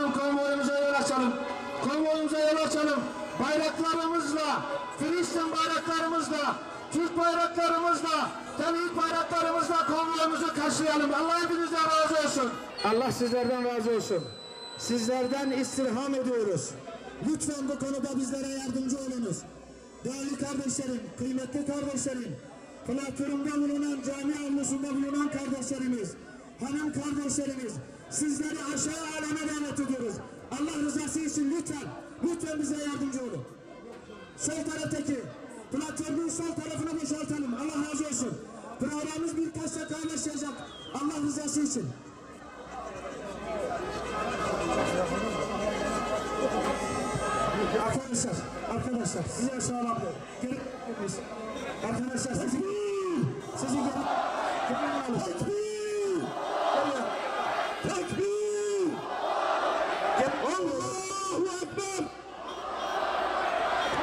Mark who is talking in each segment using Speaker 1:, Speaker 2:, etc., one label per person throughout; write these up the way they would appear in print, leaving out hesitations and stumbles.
Speaker 1: açalım, konvoyumuza yol açalım. Konvoyumuza yol açalım. Bayraklarımızla, Filistin bayraklarımızla, Türk bayraklarımızla, Tevhid bayraklarımızla konvoyumuzu karşılayalım. Allah hepinizden razı olsun. Allah sizlerden razı olsun. Sizlerden istirham ediyoruz. Lütfen bu konuda bizlere yardımcı olunuz. Değerli kardeşlerim, kıymetli kardeşlerim, platformda bulunan, cami avlusunda bulunan kardeşlerimiz, hanım kardeşlerimiz, sizleri aşağı aleme davet ediyoruz. Allah rızası için lütfen bize yardımcı olun. Sol taraftaki, platformun sol tarafını boşaltalım. Allah razı olsun. Programımız birkaç dakika başlayacak. Allah rızası için. Arkadaşlar sizi aşağı alalım. Arkadaşlar sizi geri alalım. Tekbir! Allahu Ekber!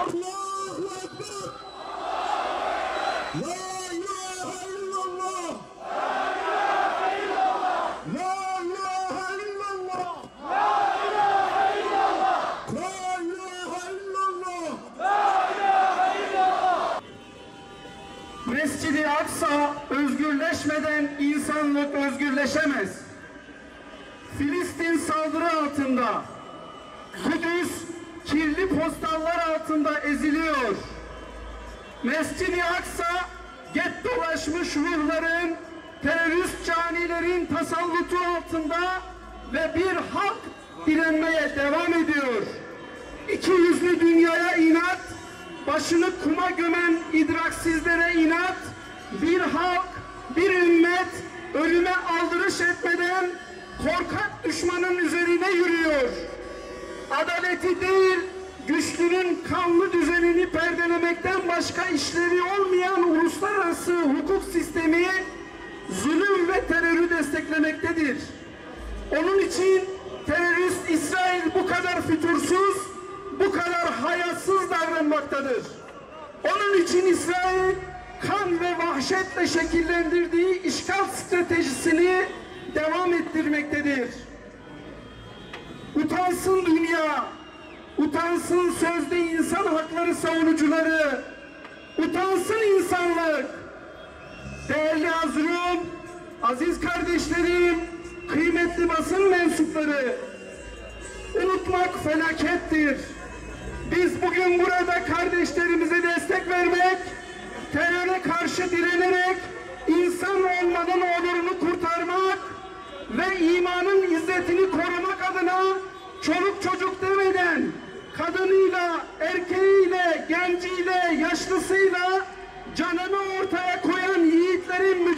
Speaker 1: Allahu Ekber! La ilahe illallah! La ilahe illallah! La ilahe illallah! La ilahe illallah! La ilahe illallah! La ilahe illallah! Mescid-i Aksa özgürleşmeden insanlık özgürleşemez. Filistin saldırı altında, Kudüs kirli postallar altında eziliyor. Mescid-i Aksa gettolaşmış ruhların, terörist canilerin tasallutu altında ve bir halk direnmeye devam ediyor. İki yüzlü dünyaya inat, başını kuma gömen idraksizlere inat, bir halk, bir ümmet ölüme aldırış etmeden korkak düşmanın üzerine yürüyor. Adaleti değil, güçlünün kanlı düzenini perdelemekten başka işlevi olmayan uluslararası hukuk sistemi zulüm ve terörü desteklemektedir. Onun için terörist İsrail bu kadar fütursuz, bu kadar hayasız davranmaktadır. Onun için İsrail kan ve vahşetle şekillendirdiği işgal stratejisini devam ettirmektedir. Utansın dünya, utansın sözde insan hakları savunucuları, utansın insanlık. Değerli hazırım, aziz kardeşlerim, kıymetli basın mensupları, unutmak felakettir. Biz bugün burada kardeşlerimize destek vermek, teröre karşı direnerek insan olmadan onurunu kurtarmak ve imanın izzetini korumak adına çoluk çocuk demeden kadınıyla, erkeğiyle, genciyle, yaşlısıyla canını ortaya koyan yiğitlerin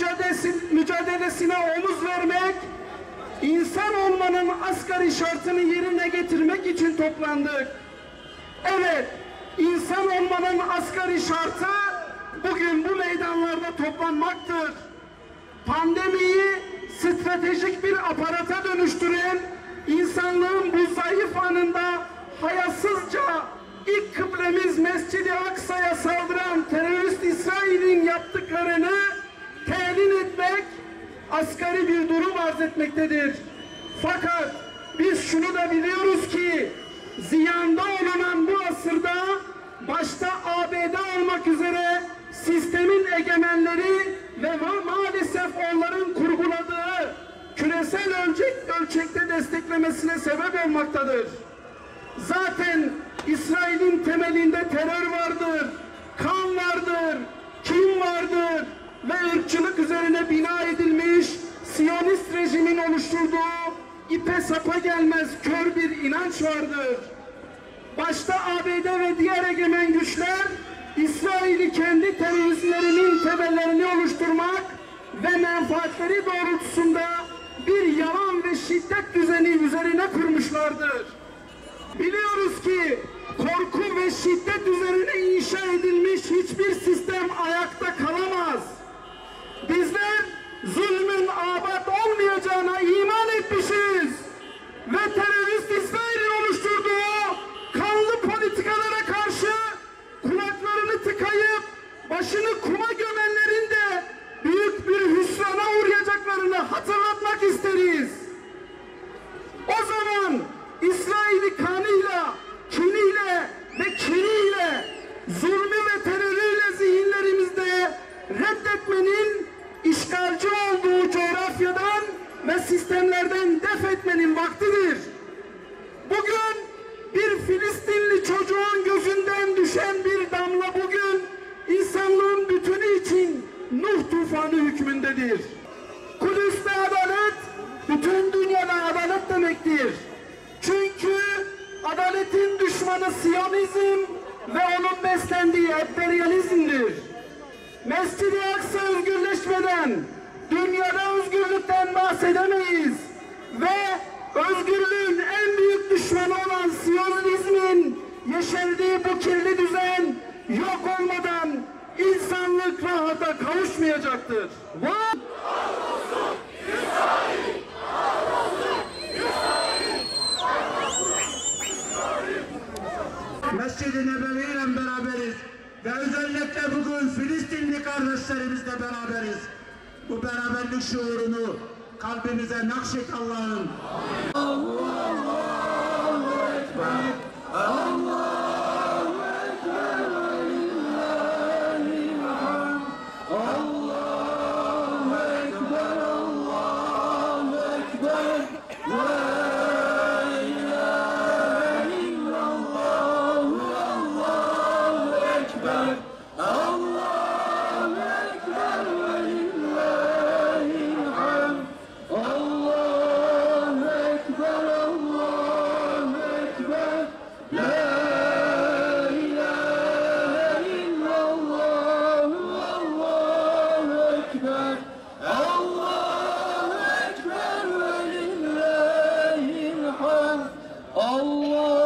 Speaker 1: mücadelesine omuz vermek, insan olmanın asgari şartını yerine getirmek için toplandık. Evet, insan olmanın asgari şartı bugün bu meydanlarda toplanmaktır. Pandemiyi stratejik bir aparata dönüştüren, insanlığın bu zayıf anında hayasızca ilk kıblemiz Mescid-i Aksa'ya saldıran terörist İsrail'in yaptıklarını telin etmek asgari bir durum arz etmektedir. Fakat biz şunu da biliyoruz ki ziyanda olunan bu asırda başta ABD olmak üzere sistemin egemenleri ve maalesef onların kurguladığı küresel ölçekte desteklemesine sebep olmaktadır. Zaten İsrail'in temelinde terör vardır, kan vardır, kin vardır ve ırkçılık üzerine bina edilmiş Siyonist rejimin oluşturduğu ipe sapa gelmez kör bir inanç vardır. Başta ABD ve diğer egemen güçler İsrail'i kendi teröristlerinin temellerini oluşturmak ve menfaatleri doğrultusunda bir yalan ve şiddet düzeni üzerine kurmuşlardır. Biliyoruz ki korku ve şiddet üzerine inşa edilmiş hiçbir sistem ayakta kalamaz. Bizler zulmün abad olmayacağına iman etmişiz ve terörist İsrail'in oluşturduğu kanlı politikalara karşı kulaklarını tıkayıp başını kuma gömenlerin de büyük bir hüsrana uğrayacaklarını hatırlatmak isteriz. O zaman
Speaker 2: demektir. Kudüs'te adalet, bütün dünyada adalet demektir. Çünkü adaletin düşmanı Siyonizm ve onun beslendiği emperyalizmdir. Mescid-i Aksa özgürleşmeden dünyada özgürlükten bahsedemeyiz ve özgürlüğün en büyük düşmanı olan Siyonizmin yeşerdiği bu kirli düzen yok olmadan insanlık rahata kavuşmayacaktır.
Speaker 1: Mescid-i Nebevi ile beraberiz ve özellikle bugün Filistinli kardeşlerimizle beraberiz. Bu beraberlik şuurunu kalbimize nakşet Allah'ım. Allahu Ekber, Allahu Ekber, Lillahil hamd. Allahu Ekber, Allahu Ekber, la ilahe illallah, Allahu Ekber, Allahu Ekber ve lillahil hamd. Allahu Ekber, Allahu Ekber, la ilahe illallah, Allahu Ekber, Allahu Ekber ve lillahil hamd. Allah